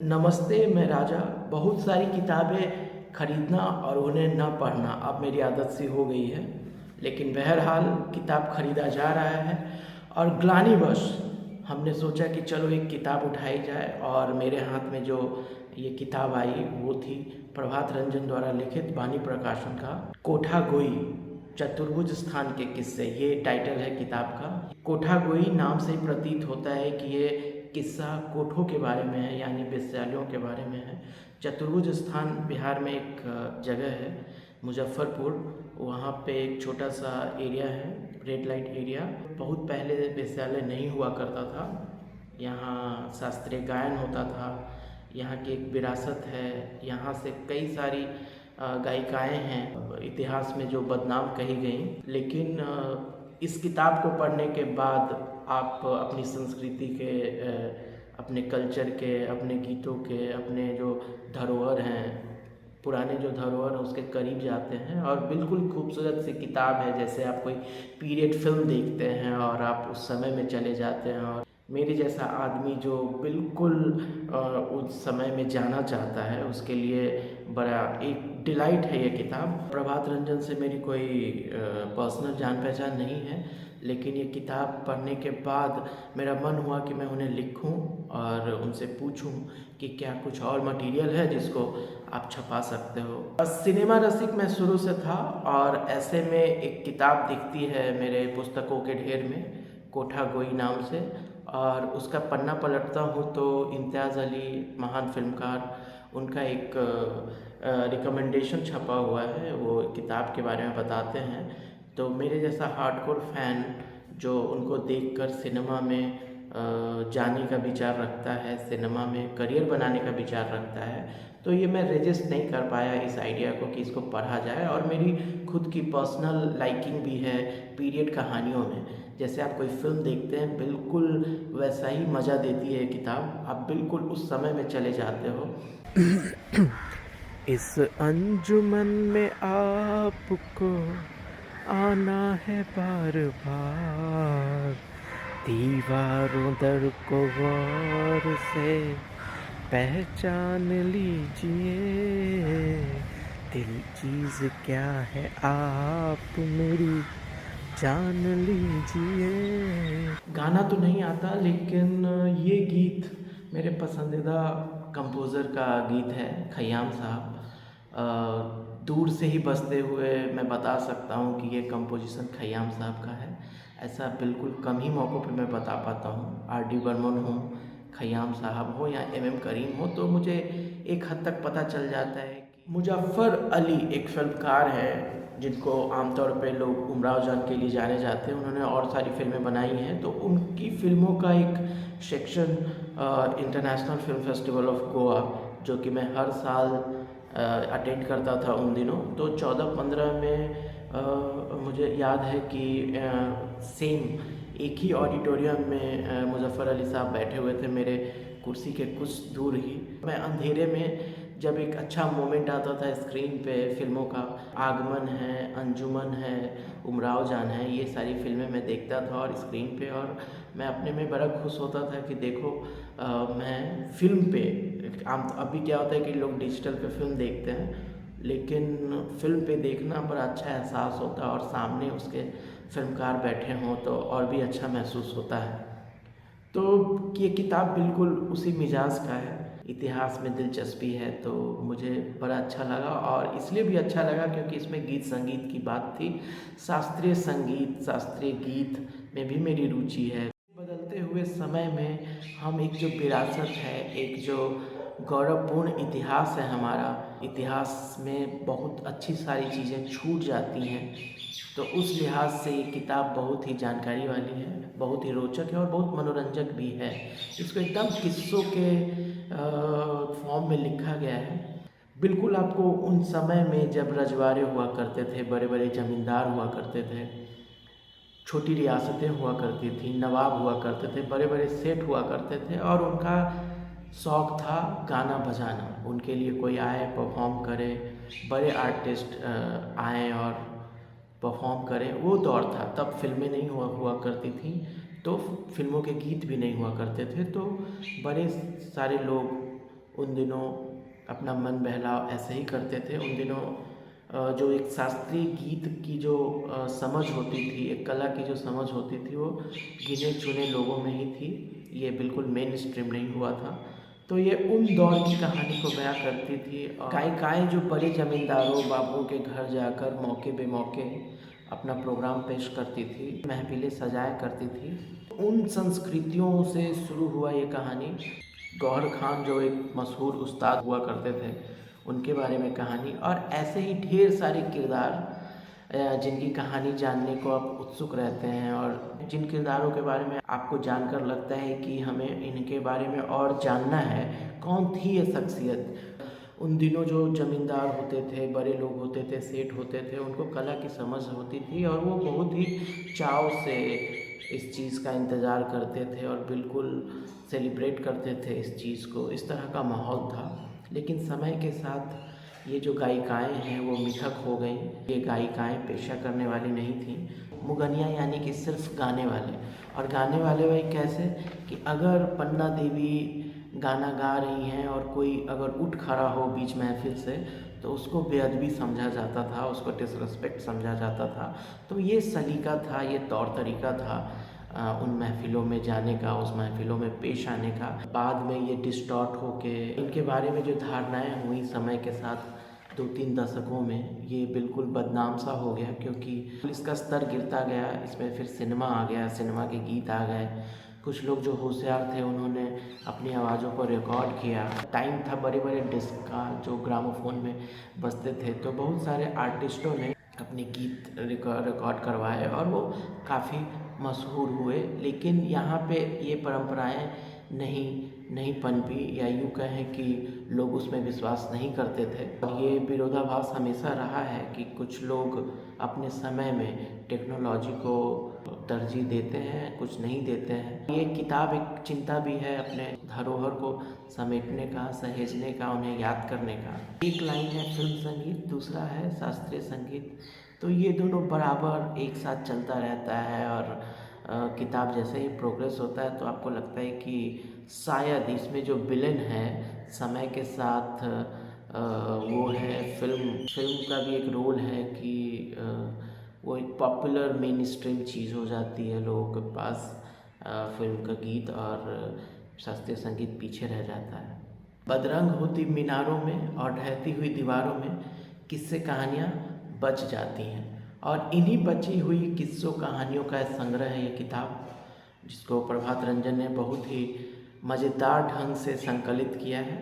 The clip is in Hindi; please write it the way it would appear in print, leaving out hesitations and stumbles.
नमस्ते, मैं राजा। बहुत सारी किताबें खरीदना और उन्हें न पढ़ना अब मेरी आदत सी हो गई है, लेकिन बहरहाल किताब खरीदा जा रहा है और ग्लानिवश हमने सोचा कि चलो एक किताब उठाई जाए। और मेरे हाथ में जो ये किताब आई वो थी प्रभात रंजन द्वारा लिखित बानी प्रकाशन का कोठा गोई चतुर्भुज स्थान के किस्से। ये टाइटल है किताब का। कोठा गोई नाम से ही प्रतीत होता है कि ये किस्सा कोठों के बारे में है, यानी वेश्यालयों के बारे में है। चतुर्भुज स्थान बिहार में एक जगह है, मुजफ्फरपुर। वहाँ पे एक छोटा सा एरिया है, रेड लाइट एरिया। बहुत पहले वेश्यालय नहीं हुआ करता था। यहाँ शास्त्रीय गायन होता था। यहाँ की एक विरासत है। यहाँ से कई सारी गायिकाएँ हैं इतिहास में जो बदनाम कही गई। लेकिन इस किताब को पढ़ने के बाद आप अपनी संस्कृति के, अपने कल्चर के, अपने गीतों के, अपने जो धरोहर हैं, पुराने जो धरोहर हैं उसके करीब जाते हैं। और बिल्कुल खूबसूरत सी किताब है, जैसे आप कोई पीरियड फिल्म देखते हैं और आप उस समय में चले जाते हैं। और मेरे जैसा आदमी जो बिल्कुल उस समय में जाना चाहता है, उसके लिए बड़ा एक डिलाइट है ये किताब। प्रभात रंजन से मेरी कोई पर्सनल जान पहचान नहीं है, लेकिन ये किताब पढ़ने के बाद मेरा मन हुआ कि मैं उन्हें लिखूं और उनसे पूछूं कि क्या कुछ और मटेरियल है जिसको आप छपा सकते हो। सिनेमा रसिक मैं शुरू से था और ऐसे में एक किताब दिखती है मेरे पुस्तकों के ढेर में, कोठा गोई नाम से, और उसका पन्ना पलटता हूँ तो इम्तियाज़ अली, महान फिल्मकार, उनका एक रिकमेंडेशन छपा हुआ है। वो किताब के बारे में बताते हैं। तो मेरे जैसा हार्डकोर फैन जो उनको देखकर सिनेमा में जाने का विचार रखता है, सिनेमा में करियर बनाने का विचार रखता है, तो ये मैं रेजिस्ट नहीं कर पाया इस आइडिया को कि इसको पढ़ा जाए। और मेरी खुद की पर्सनल लाइकिंग भी है पीरियड कहानियों में। जैसे आप कोई फिल्म देखते हैं, बिल्कुल वैसा ही मज़ा देती है किताब। आप बिल्कुल उस समय में चले जाते हो। इस अंजुमन में आपको आना है बार बार, दीवारों दर को गौर से पहचान लीजिए, दिल चीज़ क्या है आप मेरी जान लीजिए। गाना तो नहीं आता, लेकिन ये गीत मेरे पसंदीदा कंपोज़र का गीत है, खयाम साहब। दूर से ही बजते हुए मैं बता सकता हूँ कि ये कंपोजिशन खयाम साहब का है। ऐसा बिल्कुल कम ही मौक़ों पे मैं बता पाता हूँ। आर.डी. बर्मन हो, खयाम साहब हो या एम करीम हो, तो मुझे एक हद तक पता चल जाता है कि मुजफ्फर अली एक फिल्मकार है जिनको आमतौर पे लोग उमराव जान के लिए जाने जाते हैं। उन्होंने और सारी फिल्में बनाई हैं, तो उनकी फ़िल्मों का एक section international film festival of Goa, जो कि मैं हर साल अटेंड करता था उन दिनों। तो 14-15 में मुझे याद है कि सेम एक ही ऑडिटोरियम में मुजफ्फर अली साहब बैठे हुए थे, मेरे कुर्सी के कुछ दूर ही। मैं अंधेरे में जब एक अच्छा मोमेंट आता था स्क्रीन पे, फिल्मों का आगमन है, अंजुमन है, उमराव जान है, ये सारी फिल्में मैं देखता था और स्क्रीन पे, और मैं अपने में बड़ा खुश होता था कि देखो मैं फिल्म पे, अभी क्या होता है कि लोग डिजिटल पे फिल्म देखते हैं, लेकिन फिल्म पे देखना बड़ा अच्छा एहसास होता है, और सामने उसके फिल्मकार बैठे हों तो और भी अच्छा महसूस होता है। तो ये किताब बिल्कुल उसी मिजाज का है। इतिहास में दिलचस्पी है तो मुझे बड़ा अच्छा लगा, और इसलिए भी अच्छा लगा क्योंकि इसमें गीत संगीत की बात थी। शास्त्रीय संगीत, शास्त्रीय गीत में भी मेरी रुचि है। बदलते हुए समय में हम एक जो विरासत है, एक जो गौरवपूर्ण इतिहास है हमारा, इतिहास में बहुत अच्छी सारी चीज़ें छूट जाती हैं। तो उस लिहाज से ये किताब बहुत ही जानकारी वाली है, बहुत ही रोचक है और बहुत मनोरंजक भी है। इसको एकदम किस्सों के फॉर्म में लिखा गया है। बिल्कुल आपको उन समय में जब रजवाड़े हुआ करते थे, बड़े बड़े ज़मींदार हुआ करते थे, छोटी रियासतें हुआ करती थी, नवाब हुआ करते थे, बड़े बड़े सेठ हुआ करते थे, और उनका शौक़ था गाना बजाना। उनके लिए कोई आए, परफॉर्म करे, बड़े आर्टिस्ट आएँ और परफॉर्म करें। वो दौर था, तब फिल्में नहीं हुआ करती थी, तो फिल्मों के गीत भी नहीं हुआ करते थे। तो बड़े सारे लोग उन दिनों अपना मन बहलाव ऐसे ही करते थे। उन दिनों जो एक शास्त्रीय गीत की जो समझ होती थी, एक कला की जो समझ होती थी, वो गिने चुने लोगों में ही थी। ये बिल्कुल मेन स्ट्रीम नहीं हुआ था। तो ये उन दौर की कहानी को बयां करती थी। और गायिकाएँ जो बड़े ज़मींदारों बाबुओं के घर जाकर मौके बेमौके अपना प्रोग्राम पेश करती थी, महफ़िलें सजाया करती थी। उन संस्कृतियों से शुरू हुआ ये कहानी। गौहर खान जो एक मशहूर उस्ताद हुआ करते थे, उनके बारे में कहानी, और ऐसे ही ढेर सारे किरदार जिनकी कहानी जानने को आप उत्सुक रहते हैं, और जिन किरदारों के बारे में आपको जानकर लगता है कि हमें इनके बारे में और जानना है। कौन थी ये शख्सियत? उन दिनों जो ज़मींदार होते थे, बड़े लोग होते थे, सेठ होते थे, उनको कला की समझ होती थी और वो बहुत ही चाव से इस चीज़ का इंतज़ार करते थे और बिल्कुल सेलिब्रेट करते थे इस चीज़ को। इस तरह का माहौल था। लेकिन समय के साथ ये जो गायिकाएँ हैं वो मिथक हो गई। ये गायिकाएँ पेशा करने वाली नहीं थीं। मुगनिया यानी कि सिर्फ गाने वाले, और गाने वाले वही कैसे कि अगर पन्ना देवी गाना गा रही हैं और कोई अगर उठ खड़ा हो बीच महफिल से, तो उसको बेअदबी समझा जाता था, उसको डिसरिस्पेक्ट समझा जाता था। तो ये सलीका था, ये तौर तरीका था उन महफ़िलों में जाने का, उस महफ़िलों में पेश आने का। बाद में ये डिस्टॉर्ट होके इनके बारे में जो धारणाएँ हुई समय के साथ 2-3 दशकों में, ये बिल्कुल बदनाम सा हो गया, क्योंकि इसका स्तर गिरता गया। इसमें फिर सिनेमा आ गया, सिनेमा के गीत आ गए। कुछ लोग जो होशियार थे उन्होंने अपनी आवाज़ों को रिकॉर्ड किया। टाइम था बड़े बड़े डिस्क का जो ग्रामोफोन में बजते थे, तो बहुत सारे आर्टिस्टों ने अपने गीत रिकॉर्ड करवाए और वो काफ़ी मशहूर हुए। लेकिन यहाँ पे ये परंपराएं नहीं पनपी, या यूँ कहें कि लोग उसमें विश्वास नहीं करते थे। ये विरोधाभास हमेशा रहा है कि कुछ लोग अपने समय में टेक्नोलॉजी को तरजीह देते हैं, कुछ नहीं देते हैं। ये किताब एक चिंता भी है अपने धरोहर को समेटने का, सहेजने का, उन्हें याद करने का। एक लाइन है फिल्म संगीत, दूसरा है शास्त्रीय संगीत, तो ये दोनों बराबर एक साथ चलता रहता है। और किताब जैसे ही प्रोग्रेस होता है तो आपको लगता है कि शायद इसमें जो विलेन है समय के साथ वो है फिल्म का भी एक रोल है कि वो एक पॉपुलर मेन स्ट्रीम चीज़ हो जाती है लोगों के पास। फिल्म का गीत और शास्त्रीय संगीत पीछे रह जाता है। बदरंग होती मीनारों में और ढहती हुई दीवारों में किस्से कहानियाँ बच जाती हैं, और इन्हीं बची हुई किस्सों कहानियों का संग्रह है ये किताब, जिसको प्रभात रंजन ने बहुत ही मज़ेदार ढंग से संकलित किया है।